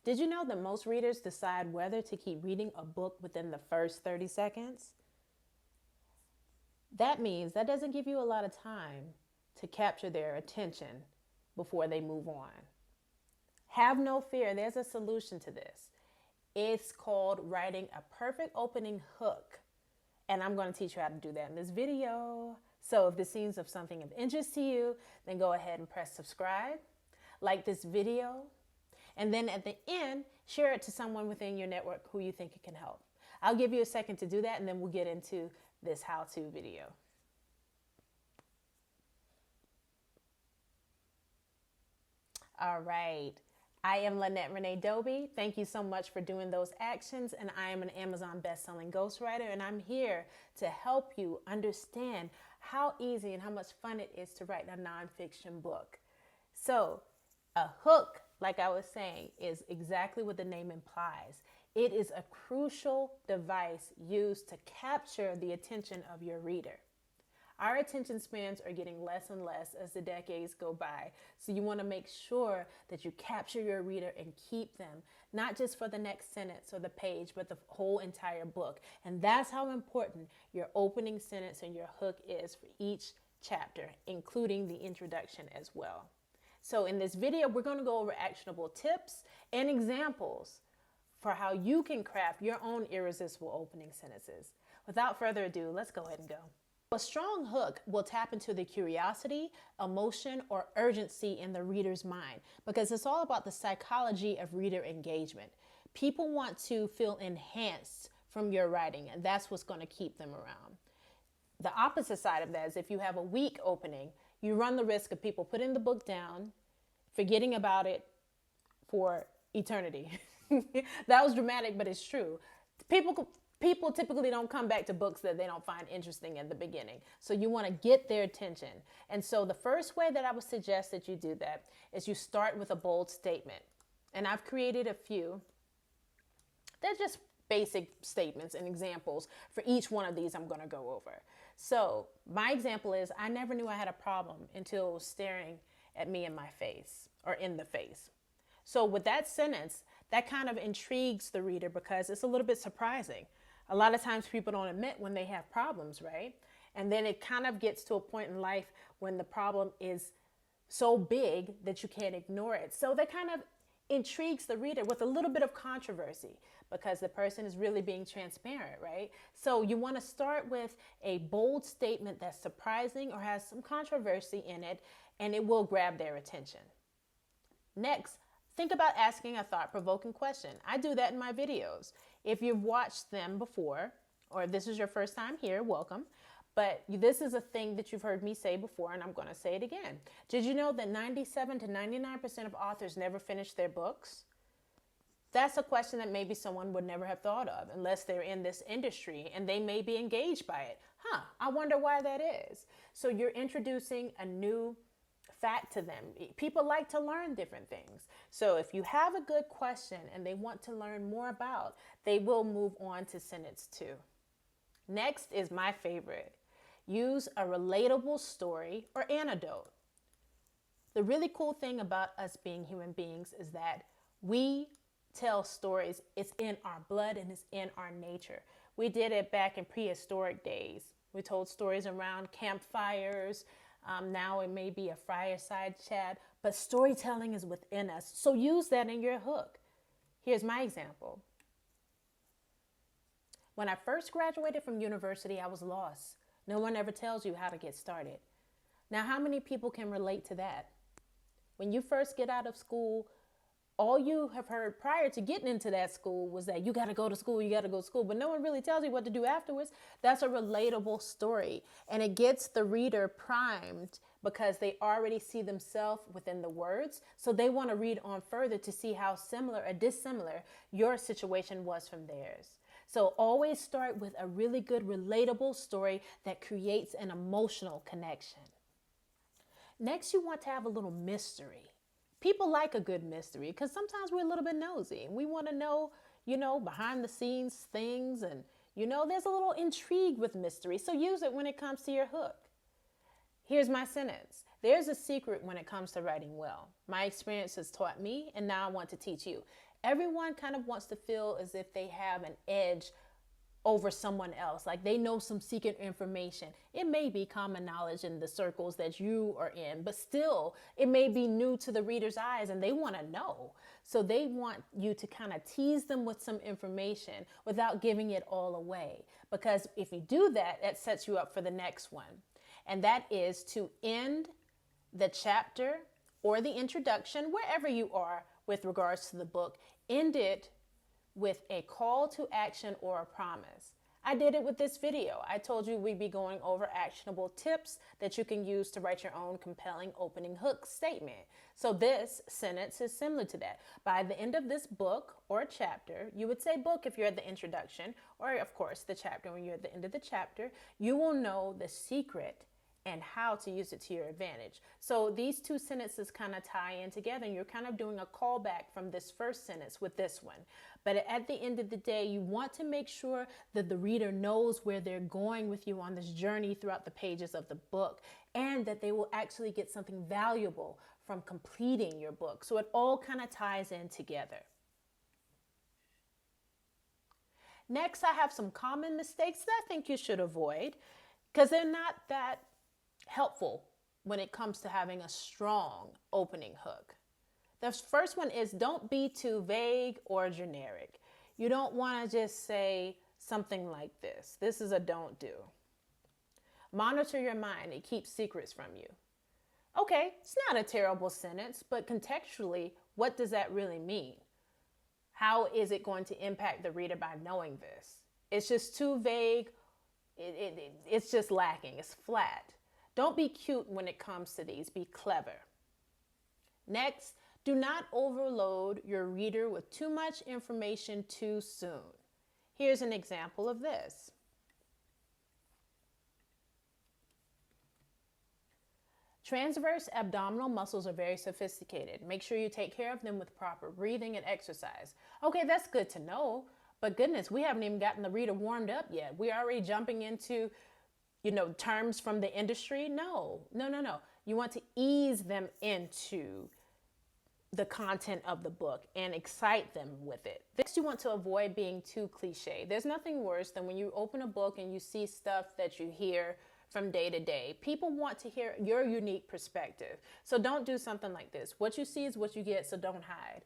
Did you know that most readers decide whether to keep reading a book within the first 30 seconds? That means that doesn't give you a lot of time to capture their attention before they move on. Have no fear, there's a solution to this. It's called writing a perfect opening hook. And I'm going to teach you how to do that in this video. So if this seems of something of interest to you, then go ahead and press subscribe, like this video, and then at the end, share it to someone within your network who you think it can help. I'll give you a second to do that, and then we'll get into this how-to video. All right. I am Lynette Renee Doby. Thank you so much for doing those actions. And I am an Amazon best-selling ghostwriter. And I'm here to help you understand how easy and how much fun it is to write a nonfiction book. So a hook, like I was saying, is exactly what the name implies. It is a crucial device used to capture the attention of your reader. Our attention spans are getting less and less as the decades go by. So you want to make sure that you capture your reader and keep them, not just for the next sentence or the page, but the whole entire book. And that's how important your opening sentence and your hook is for each chapter, including the introduction as well. So in this video, we're going to go over actionable tips and examples for how you can craft your own irresistible opening sentences. Without further ado, let's go ahead and go. A strong hook will tap into the curiosity, emotion, or urgency in the reader's mind because it's all about the psychology of reader engagement. People want to feel enhanced from your writing, and that's what's going to keep them around. The opposite side of that is if you have a weak opening, you run the risk of people putting the book down, forgetting about it for eternity. That was dramatic, but it's true. People typically don't come back to books that they don't find interesting at the beginning. So you want to get their attention. And so the first way that I would suggest that you do that is you start with a bold statement. And I've created a few. They're just basic statements and examples for each one of these I'm going to go over. So my example is, I never knew I had a problem until it was staring at me in my face or in the face. So with that sentence, that kind of intrigues the reader because it's a little bit surprising. A lot of times people don't admit when they have problems, right? And then it kind of gets to a point in life when the problem is so big that you can't ignore it. So that kind of intrigues the reader with a little bit of controversy because the person is really being transparent, right? So you want to start with a bold statement that's surprising or has some controversy in it, and it will grab their attention. Next, think about asking a thought-provoking question. I do that in my videos. If you've watched them before, or if this is your first time here, welcome. But this is a thing that you've heard me say before, and I'm going to say it again. Did you know that 97 to 99% of authors never finish their books? That's a question that maybe someone would never have thought of unless they're in this industry and they may be engaged by it. I wonder why that is. So you're introducing a new fact to them. People like to learn different things. So if you have a good question and they want to learn more about, they will move on to sentence 2. Next is my favorite. Use a relatable story or anecdote. The really cool thing about us being human beings is that we tell stories. It's in our blood and it's in our nature. We did it back in prehistoric days. We told stories around campfires. Now it may be a fireside chat, but storytelling is within us. So use that in your hook. Here's my example. When I first graduated from university, I was lost. No one ever tells you how to get started. Now, how many people can relate to that? When you first get out of school, all you have heard prior to getting into that school was that you got to go to school, you got to go to school, but no one really tells you what to do afterwards. That's a relatable story, and it gets the reader primed because they already see themselves within the words, so they want to read on further to see how similar or dissimilar your situation was from theirs. So always start with a really good relatable story that creates an emotional connection. Next, you want to have a little mystery. People like a good mystery because sometimes we're a little bit nosy and we want to know, behind the scenes things, and, there's a little intrigue with mystery. So use it when it comes to your hook. Here's my sentence. There's a secret when it comes to writing well. My experience has taught me, and now I want to teach you. Everyone kind of wants to feel as if they have an edge over someone else, like they know some secret information. It may be common knowledge in the circles that you are in, but still it may be new to the reader's eyes and they want to know. So they want you to kind of tease them with some information without giving it all away, because if you do that, that sets you up for the next one. And that is to end the chapter or the introduction, wherever you are with regards to the book, end it with a call to action or a promise. I did it with this video. I told you we'd be going over actionable tips that you can use to write your own compelling opening hook statement. So this sentence is similar to that. By the end of this book or chapter, you would say book if you're at the introduction, or of course the chapter when you're at the end of the chapter, you will know the secret and how to use it to your advantage. So these two sentences kind of tie in together, and you're kind of doing a callback from this first sentence with this one. But at the end of the day, you want to make sure that the reader knows where they're going with you on this journey throughout the pages of the book, and that they will actually get something valuable from completing your book. So it all kind of ties in together. Next, I have some common mistakes that I think you should avoid, because they're not that helpful when it comes to having a strong opening hook. The first one is don't be too vague or generic. You don't want to just say something like this. This is a don't do. Monitor your mind. It keeps secrets from you. Okay, it's not a terrible sentence, but contextually, what does that really mean? How is it going to impact the reader by knowing this? It's just too vague. It's just lacking. It's flat. Don't be cute when it comes to these. Be clever. Next, do not overload your reader with too much information too soon. Here's an example of this. Transverse abdominal muscles are very sophisticated. Make sure you take care of them with proper breathing and exercise. Okay, that's good to know, but goodness, we haven't even gotten the reader warmed up yet. We're already jumping into terms from the industry. No. You want to ease them into the content of the book and excite them with it. Next, you want to avoid being too cliche. There's nothing worse than when you open a book and you see stuff that you hear from day to day. People want to hear your unique perspective. So don't do something like this. What you see is what you get, so don't hide.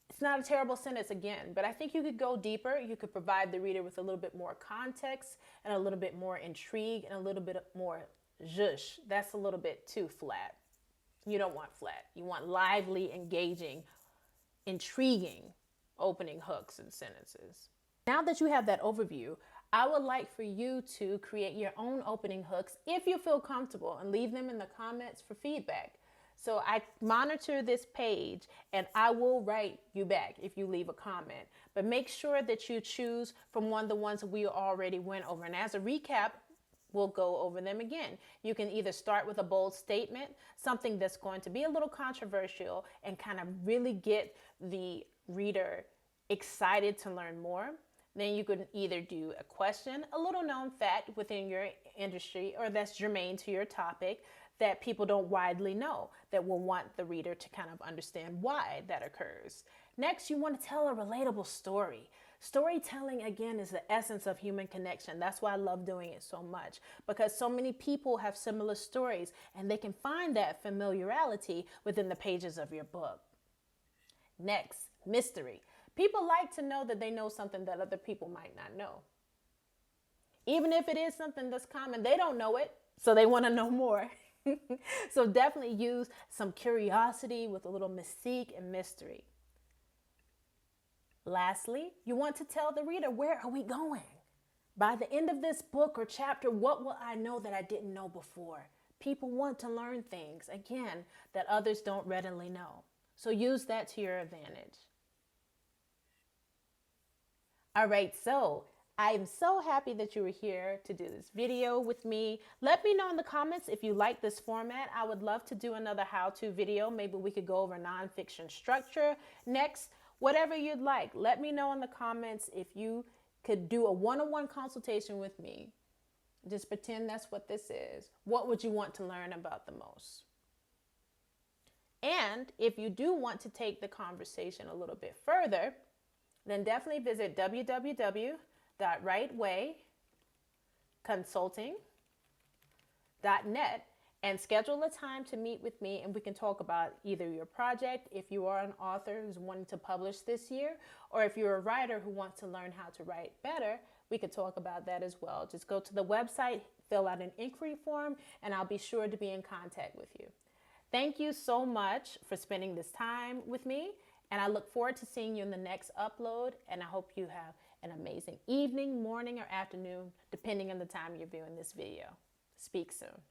It's not a terrible sentence again, but I think you could go deeper. You could provide the reader with a little bit more context and a little bit more intrigue and a little bit more zhush. That's a little bit too flat. You don't want flat. You want lively, engaging, intriguing opening hooks and sentences. Now that you have that overview, I would like for you to create your own opening hooks if you feel comfortable, and leave them in the comments for feedback. So I monitor this page and I will write you back if you leave a comment. But make sure that you choose from one of the ones that we already went over. And as a recap, we'll go over them again. You can either start with a bold statement, something that's going to be a little controversial and kind of really get the reader excited to learn more. Then you could either do a question, a little known fact within your industry or that's germane to your topic that people don't widely know, that will want the reader to kind of understand why that occurs. Next, you want to tell a relatable story. Storytelling, again, is the essence of human connection. That's why I love doing it so much, because so many people have similar stories and they can find that familiarity within the pages of your book. Next, mystery. People like to know that they know something that other people might not know. Even if it is something that's common, they don't know it, so they want to know more. So definitely use some curiosity with a little mystique and mystery. Lastly, you want to tell the reader, where are we going? By the end of this book or chapter, what will I know that I didn't know before? People want to learn things, again, that others don't readily know. So use that to your advantage. All right, so I'm so happy that you were here to do this video with me. Let me know in the comments if you like this format. I would love to do another how-to video. Maybe we could go over nonfiction structure next. Whatever you'd like, let me know in the comments if you could do a one-on-one consultation with me. Just pretend that's what this is. What would you want to learn about the most? And if you do want to take the conversation a little bit further, then definitely visit www.rightwayconsulting.net and schedule a time to meet with me, and we can talk about either your project, if you are an author who's wanting to publish this year, or if you're a writer who wants to learn how to write better, we could talk about that as well. Just go to the website, fill out an inquiry form, and I'll be sure to be in contact with you. Thank you so much for spending this time with me, and I look forward to seeing you in the next upload, and I hope you have an amazing evening, morning, or afternoon, depending on the time you're viewing this video. Speak soon.